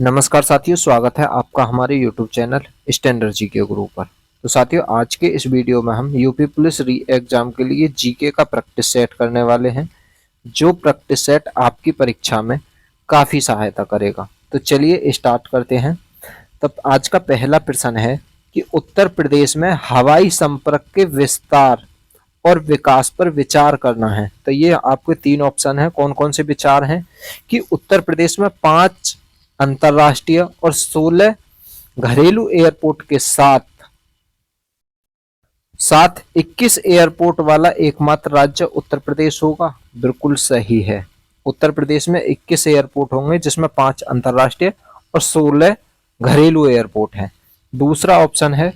नमस्कार साथियों, स्वागत है आपका हमारे YouTube चैनल स्टैंडर्ड जीके गुरु पर। तो साथियों, आज के इस वीडियो में हम यूपी पुलिस री एग्जाम के लिए जीके का प्रैक्टिस सेट करने वाले हैं, जो प्रैक्टिस सेट आपकी परीक्षा में काफ़ी सहायता करेगा। तो चलिए स्टार्ट करते हैं। तब आज का पहला प्रश्न है कि उत्तर प्रदेश में हवाई संपर्क के विस्तार और विकास पर विचार करना है। तो ये आपके तीन ऑप्शन है। कौन कौन से विचार हैं कि उत्तर प्रदेश में 5 अंतरराष्ट्रीय और 16 घरेलू एयरपोर्ट के साथ 21 एयरपोर्ट वाला एकमात्र राज्य उत्तर प्रदेश होगा। बिल्कुल सही है। उत्तर प्रदेश में 21 एयरपोर्ट होंगे, जिसमें 5 अंतरराष्ट्रीय और 16 घरेलू एयरपोर्ट हैं। दूसरा ऑप्शन है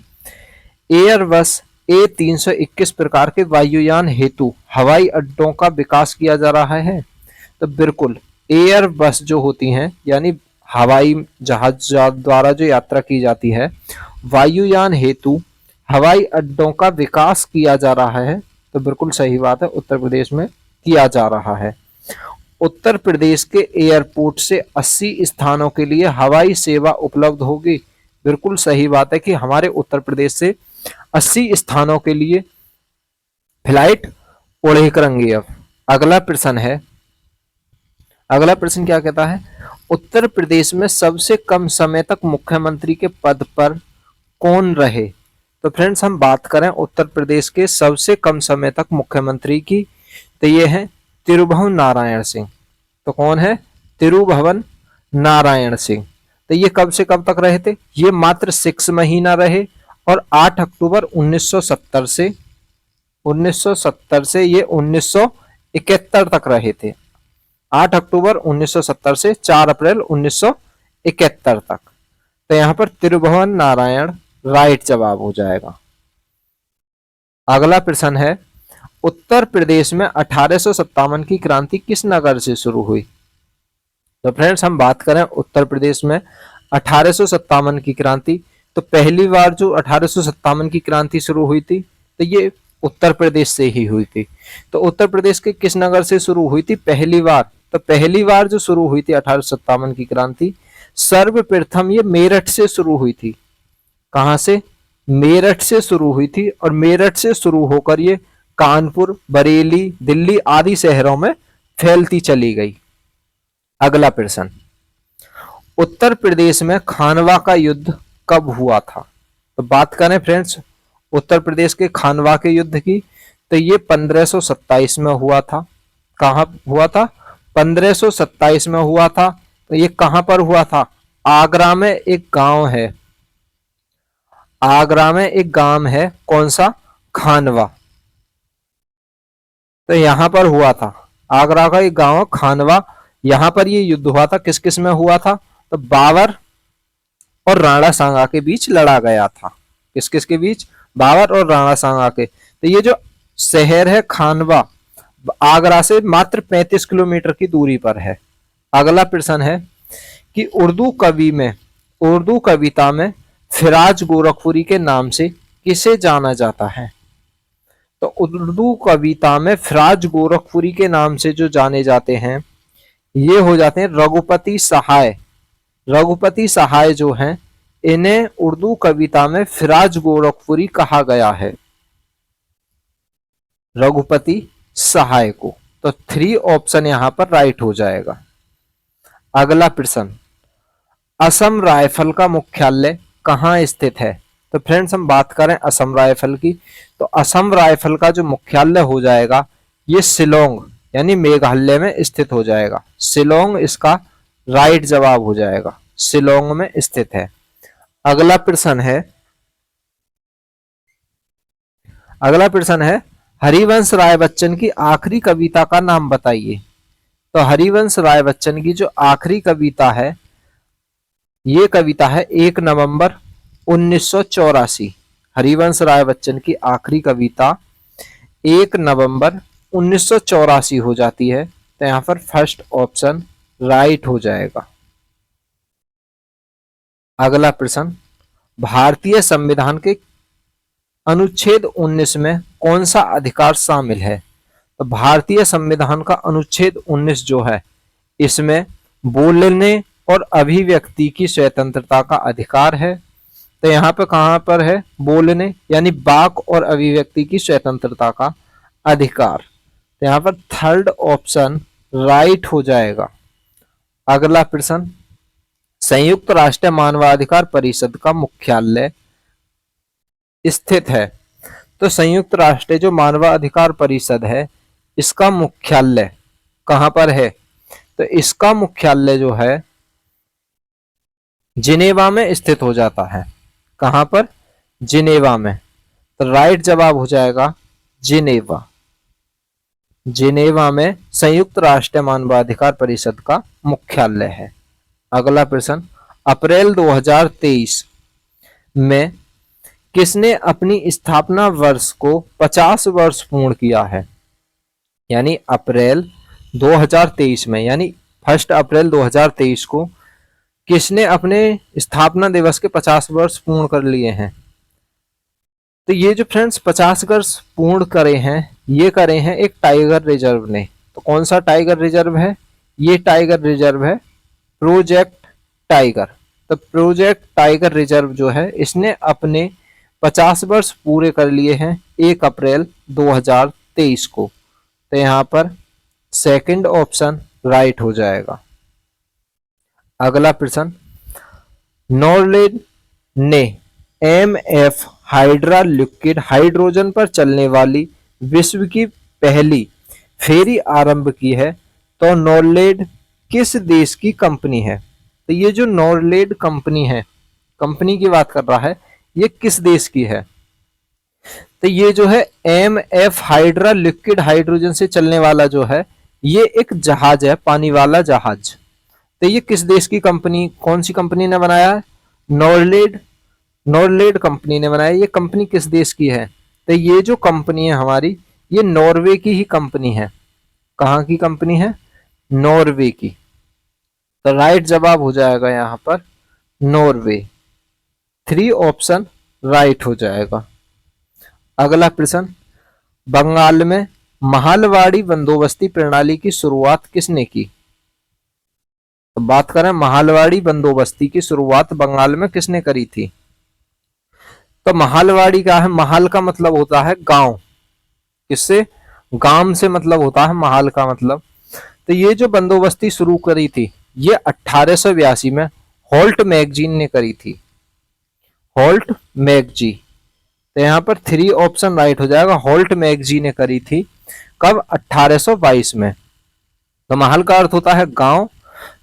एयरबस A321 प्रकार के वायुयान हेतु हवाई अड्डों का विकास किया जा रहा है। तो बिल्कुल एयरबस जो होती हैं, यानी हवाई जहाज द्वारा जो यात्रा की जाती है, वायुयान हेतु हवाई अड्डों का विकास किया जा रहा है। तो बिल्कुल सही बात है, उत्तर प्रदेश में किया जा रहा है। उत्तर प्रदेश के एयरपोर्ट से 80 स्थानों के लिए हवाई सेवा उपलब्ध होगी। बिल्कुल सही बात है कि हमारे उत्तर प्रदेश से 80 स्थानों के लिए फ्लाइट उड़े करेंगे। अब अगला प्रश्न क्या कहता है, उत्तर प्रदेश में सबसे कम समय तक मुख्यमंत्री के पद पर कौन रहे। तो फ्रेंड्स, हम बात करें उत्तर प्रदेश के सबसे कम समय तक मुख्यमंत्री की, तो ये है तिरुभुवन नारायण सिंह। तो कौन है? तिरुभुवन नारायण सिंह। तो ये कब से कब तक रहे थे? ये मात्र 6 महीना रहे और 8 अक्टूबर 1970 से ये 1971 तक रहे थे। 8 अक्टूबर 1970 से 4 अप्रैल 1971 तक। तो यहां पर तिरुभुवन नारायण राइट जवाब हो जाएगा। अगला प्रश्न है, उत्तर प्रदेश में 1857 की क्रांति किस नगर से शुरू हुई। तो फ्रेंड्स, हम बात करें उत्तर प्रदेश में 1857 की क्रांति, तो पहली बार जो 1857 की क्रांति शुरू हुई थी, तो ये उत्तर प्रदेश से ही हुई थी। तो उत्तर प्रदेश के किस नगर से शुरू हुई थी पहली बार? तो पहली बार जो शुरू हुई थी 1857 की क्रांति, सर्वप्रथम ये मेरठ से शुरू हुई थी। कहां से? मेरठ से शुरू हुई थी, और मेरठ से शुरू होकर ये कानपुर, बरेली, दिल्ली आदि शहरों में फैलती चली गई। अगला प्रश्न, उत्तर प्रदेश में खानवा का युद्ध कब हुआ था। तो बात करें फ्रेंड्स उत्तर प्रदेश के खानवा के युद्ध की, तो ये 1527 में हुआ था। कहां हुआ था? 1527 में हुआ था। तो ये कहां पर हुआ था? आगरा में एक गांव है, आगरा में एक गांव है, कौन सा? खानवा। तो यहां पर हुआ था, आगरा का एक गांव खानवा, यहां पर ये युद्ध हुआ था। किस किस में हुआ था? तो बाबर और राणा सांगा के बीच लड़ा गया था। किस किस के बीच? बाबर और राणा सांगा के। तो ये जो शहर है खानवा, आगरा से मात्र 35 किलोमीटर की दूरी पर है। अगला प्रश्न है कि उर्दू कविता में फिराज गोरखपुरी के नाम से किसे जाना जाता है। तो उर्दू कविता में फिराज गोरखपुरी के नाम से जो जाने जाते हैं, ये हो जाते हैं रघुपति सहाय। रघुपति सहाय जो हैं, इन्हें उर्दू कविता में फिराज गोरखपुरी कहा गया है, रघुपति सहाय को। तो 3 ऑप्शन यहां पर राइट हो जाएगा। अगला प्रश्न, असम राइफल का मुख्यालय कहां स्थित है। तो फ्रेंड्स, हम बात करें असम राइफल की, तो असम राइफल का जो मुख्यालय हो जाएगा, ये शिलोंग यानी मेघालय में स्थित हो जाएगा। शिलोंग इसका राइट जवाब हो जाएगा, शिलोंग में स्थित है। अगला प्रश्न है हरिवंश राय बच्चन की आखिरी कविता का नाम बताइए। तो हरिवंश राय बच्चन की जो आखिरी कविता है, ये कविता है 1 नवंबर 1984। हरिवंश राय बच्चन की आखिरी कविता 1 नवंबर 1984 हो जाती है। तो यहां पर फर्स्ट ऑप्शन राइट हो जाएगा। अगला प्रश्न, भारतीय संविधान के अनुच्छेद 19 में कौन सा अधिकार शामिल है। तो भारतीय संविधान का अनुच्छेद 19 जो है, इसमें बोलने और अभिव्यक्ति की स्वतंत्रता का अधिकार है। तो यहाँ पे कहाँ पर है, बोलने यानी वाक और अभिव्यक्ति की स्वतंत्रता का अधिकार। तो यहाँ पर थर्ड ऑप्शन राइट हो जाएगा। अगला प्रश्न, संयुक्त राष्ट्र मानवाधिकार परिषद का मुख्यालय स्थित है। तो संयुक्त राष्ट्र जो मानवाधिकार परिषद है इसका मुख्यालय कहां पर है, तो इसका मुख्यालय जो है जिनेवा में स्थित हो जाता है। कहां पर, जिनेवा में। तो राइट जवाब हो जाएगा जिनेवा। जिनेवा में संयुक्त राष्ट्र मानवाधिकार परिषद का मुख्यालय है। अगला प्रश्न, अप्रैल 2023 में किसने अपनी स्थापना वर्ष को 50 वर्ष पूर्ण किया है। यानी अप्रैल 2023 में, यानी 1 अप्रैल 2023 को किसने अपने स्थापना दिवस के 50 वर्ष पूर्ण कर लिए हैं। तो ये जो फ्रेंड्स 50 वर्ष पूर्ण करे हैं, ये करे हैं एक टाइगर रिजर्व ने। तो कौन सा टाइगर रिजर्व है, ये टाइगर रिजर्व है प्रोजेक्ट टाइगर। तो प्रोजेक्ट टाइगर रिजर्व जो है इसने अपने 50 वर्ष पूरे कर लिए हैं 1 अप्रैल 2023 को। तो यहाँ पर सेकंड ऑप्शन राइट हो जाएगा। अगला प्रश्न, नॉर्लेड ने MF हाइड्रा लिक्विड हाइड्रोजन पर चलने वाली विश्व की पहली फेरी आरंभ की है। तो नॉर्लेड किस देश की कंपनी है। तो ये जो नॉर्लेड कंपनी है, कंपनी की बात कर रहा है, ये किस देश की है। तो ये जो है MF हाइड्रा लिक्विड हाइड्रोजन से चलने वाला जो है ये एक जहाज है, पानी वाला जहाज। तो ये किस देश की कंपनी, कौन सी कंपनी ने बनाया है, नॉर्लेड, नॉर्लेड कंपनी ने बनाया। ये कंपनी किस देश की है, तो ये जो कंपनी है हमारी ये नॉर्वे की ही कंपनी है। कहाँ की कंपनी है, नॉर्वे की। तो राइट जवाब हो जाएगा यहाँ पर नॉर्वे। 3 ऑप्शन राइट हो जाएगा। अगला प्रश्न, बंगाल में महालवाड़ी बंदोबस्ती प्रणाली की शुरुआत किसने की। तो बात करें महालवाड़ी बंदोबस्ती की शुरुआत बंगाल में किसने करी थी। तो महालवाड़ी क्या है, महाल का मतलब होता है गांव, किससे, गांव से मतलब होता है महाल का मतलब। तो ये जो बंदोबस्ती शुरू करी थी ये 1882 में होल्ट मैगजीन ने करी थी, होल्ट मैगजी। तो यहाँ पर 3 ऑप्शन राइट हो जाएगा। होल्ट मैगजी ने करी थी कब, 1822 में। तो महल का अर्थ होता है गांव।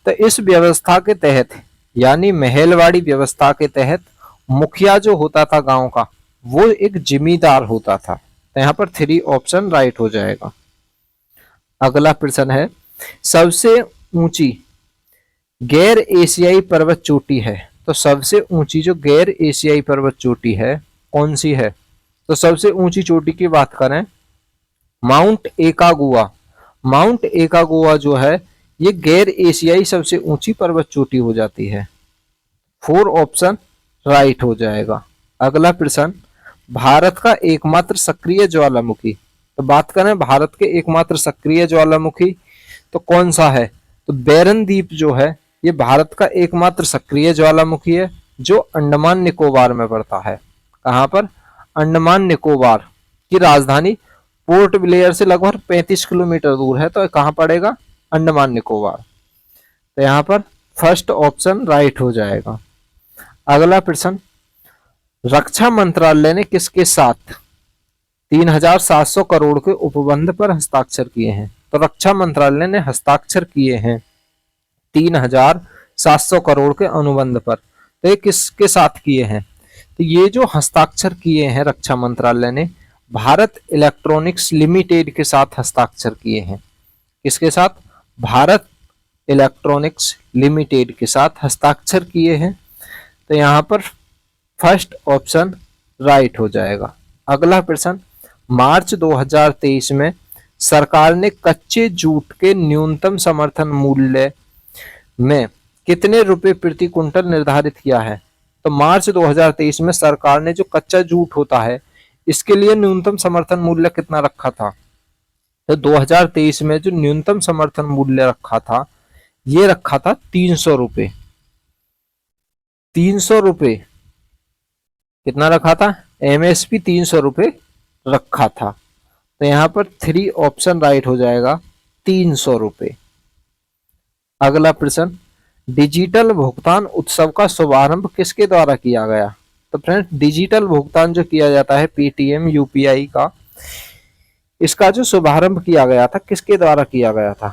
तो इस व्यवस्था के तहत यानी महलवाड़ी व्यवस्था के तहत मुखिया जो होता था गांव का वो एक जिम्मेदार होता था। तो यहाँ पर 3 ऑप्शन राइट हो जाएगा। अगला प्रश्न है, सबसे ऊंची गैर एशियाई पर्वत चोटी है। तो सबसे ऊंची जो गैर एशियाई पर्वत चोटी है कौन सी है। तो सबसे ऊंची चोटी की बात करें माउंट एकागुआ। माउंट एकागुआ जो है ये गैर एशियाई सबसे ऊंची पर्वत चोटी हो जाती है। 4 ऑप्शन राइट हो जाएगा। अगला प्रश्न, भारत का एकमात्र सक्रिय ज्वालामुखी। तो बात करें भारत के एकमात्र सक्रिय ज्वालामुखी तो कौन सा है। तो बैरन द्वीप जो है ये भारत का एकमात्र सक्रिय ज्वालामुखी है जो अंडमान निकोबार में पड़ता है। कहां पर, अंडमान निकोबार की राजधानी पोर्ट ब्लेयर से लगभग 35 किलोमीटर दूर है। तो कहां पड़ेगा, अंडमान निकोबार। तो यहाँ पर फर्स्ट ऑप्शन राइट हो जाएगा। अगला प्रश्न, रक्षा मंत्रालय ने किसके साथ 3700 करोड़ के उपबंध पर हस्ताक्षर किए हैं। तो रक्षा मंत्रालय ने हस्ताक्षर किए हैं 3700 करोड़ के अनुबंध पर। तो ये किसके साथ किए हैं, तो ये जो हस्ताक्षर किए हैं रक्षा मंत्रालय ने भारत इलेक्ट्रॉनिक्स लिमिटेड के साथ हस्ताक्षर किए हैं। किसके साथ, भारत इलेक्ट्रॉनिक्स लिमिटेड के साथ हस्ताक्षर किए हैं। तो यहाँ पर फर्स्ट ऑप्शन राइट हो जाएगा। अगला प्रश्न, मार्च 2023 में सरकार ने कच्चे जूट के न्यूनतम समर्थन मूल्य में कितने रुपए प्रति कुंटल निर्धारित किया है। तो मार्च 2023 में सरकार ने जो कच्चा जूट होता है इसके लिए न्यूनतम समर्थन मूल्य कितना रखा था। तो 2023 में जो न्यूनतम समर्थन मूल्य रखा था ये रखा था 300 रुपये। 300 रुपये कितना रखा था? एमएसपी 300 रुपये रखा था। तो यहां पर 3 ऑप्शन राइट हो जाएगा, 300 रुपये। अगला प्रश्न, डिजिटल भुगतान उत्सव का शुभारंभ किसके द्वारा किया गया? तो फ्रेंड्स, डिजिटल भुगतान जो किया जाता है पेटीएम यूपीआई का, इसका जो शुभारंभ किया गया था किसके द्वारा किया गया था?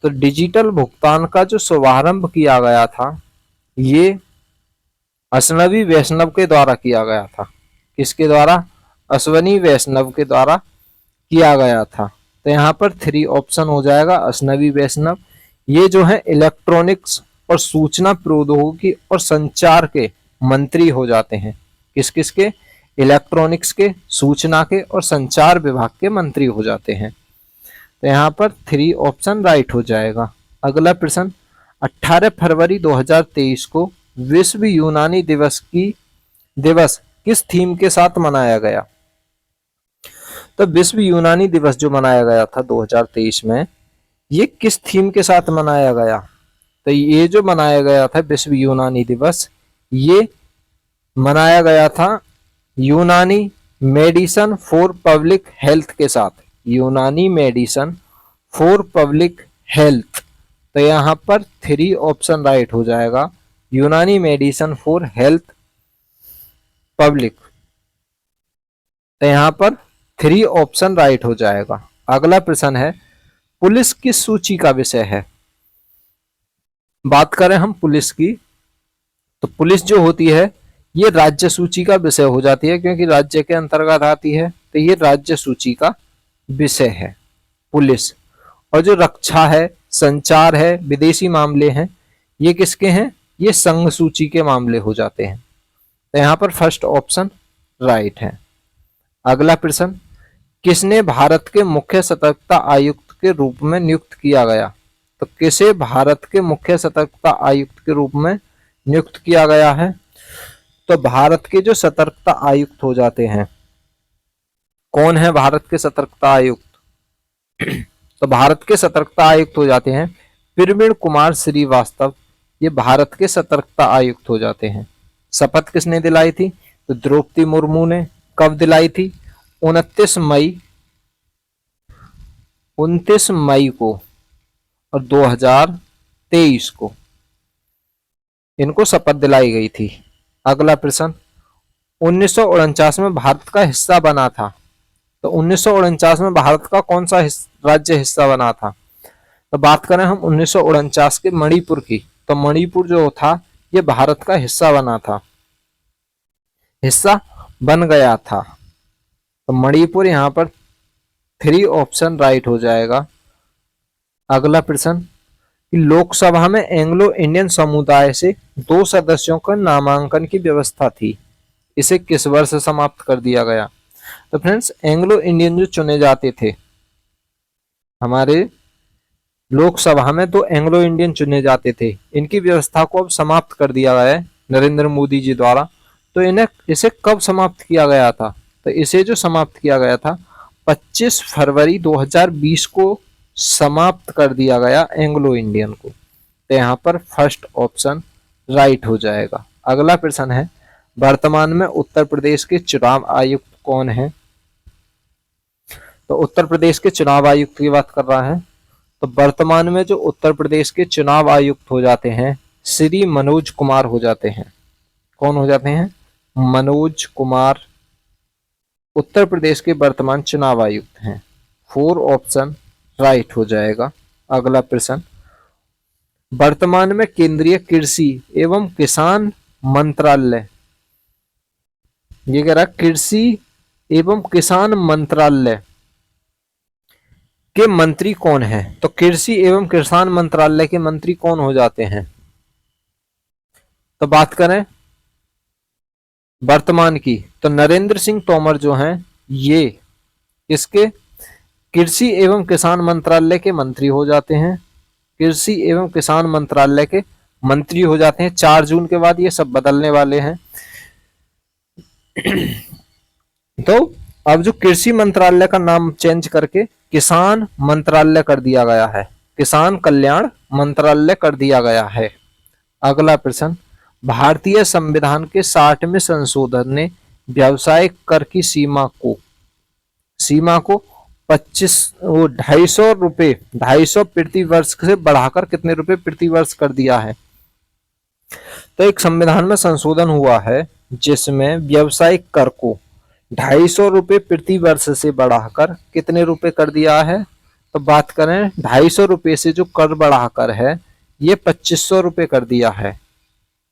तो डिजिटल भुगतान का जो शुभारंभ किया गया था ये अश्वनी वैष्णव के द्वारा किया गया था। किसके द्वारा? अश्वनी वैष्णव के द्वारा किया गया था। तो यहाँ पर 3 ऑप्शन हो जाएगा, अश्वनी वैष्णव। ये जो है इलेक्ट्रॉनिक्स और सूचना प्रौद्योगिकी और संचार के मंत्री हो जाते हैं। किस किस के? इलेक्ट्रॉनिक्स के, सूचना के और संचार विभाग के मंत्री हो जाते हैं। तो यहाँ पर 3 ऑप्शन राइट हो जाएगा। अगला प्रश्न, 18 फरवरी 2023 को विश्व यूनानी दिवस किस थीम के साथ मनाया गया? तो विश्व यूनानी दिवस जो मनाया गया था 2023 में, ये किस थीम के साथ मनाया गया? तो ये जो मनाया गया था विश्व यूनानी दिवस, ये मनाया गया था यूनानी मेडिसन फॉर पब्लिक हेल्थ के साथ। यूनानी मेडिसन फॉर पब्लिक हेल्थ। तो यहाँ पर 3 ऑप्शन राइट हो जाएगा, यूनानी मेडिसन फॉर हेल्थ पब्लिक। तो यहाँ पर 3 ऑप्शन राइट हो जाएगा। अगला प्रश्न है, पुलिस किस सूची का विषय है? बात करें हम पुलिस की, तो पुलिस जो होती है ये राज्य सूची का विषय हो जाती है, क्योंकि राज्य के अंतर्गत आती है। तो ये राज्य सूची का विषय है पुलिस। और जो रक्षा है, संचार है, विदेशी मामले हैं, ये किसके हैं? ये संघ सूची के मामले हो जाते हैं। तो यहाँ पर फर्स्ट ऑप्शन राइट है। अगला प्रश्न, किसने भारत के मुख्य सतर्कता आयुक्त के रूप में नियुक्त किया गया? तो किसे भारत के मुख्य सतर्कता आयुक्त के रूप में नियुक्त किया गया है? तो भारत के जो सतर्कता आयुक्त हो जाते हैं, कौन है भारत के सतर्कता आयुक्त? तो भारत के सतर्कता आयुक्त हो जाते हैं प्रवीण कुमार श्रीवास्तव। ये भारत के सतर्कता आयुक्त हो जाते हैं। शपथ किसने दिलाई थी? तो द्रौपदी मुर्मू ने। कब दिलाई थी? 29 मई को और 2023 को इनको शपथ दिलाई गई थी। अगला प्रश्न, 1949 में भारत का हिस्सा बना था। तो 1949 में भारत का कौन सा राज्य हिस्सा बना था? तो बात करें हम 1949 के मणिपुर की, तो मणिपुर जो था ये भारत का हिस्सा बना था, हिस्सा बन गया था। तो मणिपुर यहाँ पर 3 ऑप्शन राइट हो जाएगा। अगला प्रश्न, लोकसभा में एंग्लो इंडियन समुदाय से 2 सदस्यों का नामांकन की व्यवस्था थी, इसे किस वर्ष समाप्त कर दिया गया? तो फ्रेंड्स, एंग्लो इंडियन जो चुने जाते थे हमारे लोकसभा में, तो एंग्लो इंडियन चुने जाते थे, इनकी व्यवस्था को अब समाप्त कर दिया गया है नरेंद्र मोदी जी द्वारा। तो इसे कब समाप्त किया गया था? तो इसे जो समाप्त किया गया था 25 फरवरी 2020 को समाप्त कर दिया गया एंग्लो इंडियन को। तो यहाँ पर फर्स्ट ऑप्शन राइट हो जाएगा। अगला प्रश्न है, वर्तमान में उत्तर प्रदेश के चुनाव आयुक्त कौन है? तो उत्तर प्रदेश के चुनाव आयुक्त की बात कर रहा है। तो वर्तमान में जो उत्तर प्रदेश के चुनाव आयुक्त हो जाते हैं श्री मनोज कुमार हो जाते हैं। कौन हो जाते हैं? मनोज कुमार उत्तर प्रदेश के वर्तमान चुनाव आयुक्त हैं। 4 ऑप्शन राइट हो जाएगा। अगला प्रश्न, वर्तमान में केंद्रीय कृषि एवं किसान मंत्रालय, ये कह रहा कृषि एवं किसान मंत्रालय के मंत्री कौन है? तो कृषि एवं किसान मंत्रालय के मंत्री कौन हो जाते हैं? तो बात करें वर्तमान की, तो नरेंद्र सिंह तोमर जो हैं ये इसके कृषि एवं किसान मंत्रालय के मंत्री हो जाते हैं। कृषि एवं किसान मंत्रालय के मंत्री हो जाते हैं। 4 जून के बाद ये सब बदलने वाले हैं। तो अब जो कृषि मंत्रालय का नाम चेंज करके किसान मंत्रालय कर दिया गया है। किसान कल्याण मंत्रालय कर दिया गया है। अगला प्रश्न, भारतीय संविधान के 60वें संशोधन ने व्यावसायिक कर की सीमा को 250 प्रति वर्ष से बढ़ाकर कितने रुपए प्रति वर्ष कर दिया है। तो एक संविधान में संशोधन हुआ है जिसमें व्यावसायिक कर को 250 रुपए प्रति वर्ष से बढ़ाकर कितने रुपए कर दिया है। तो बात करें 250 रुपए से जो कर बढ़ाकर है ये 2500 रुपए कर दिया है।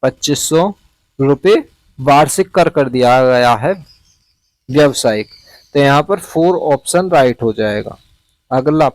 2500 रुपए वार्षिक कर दिया गया है व्यावसायिक। तो यहाँ पर 4 ऑप्शन राइट हो जाएगा। अगला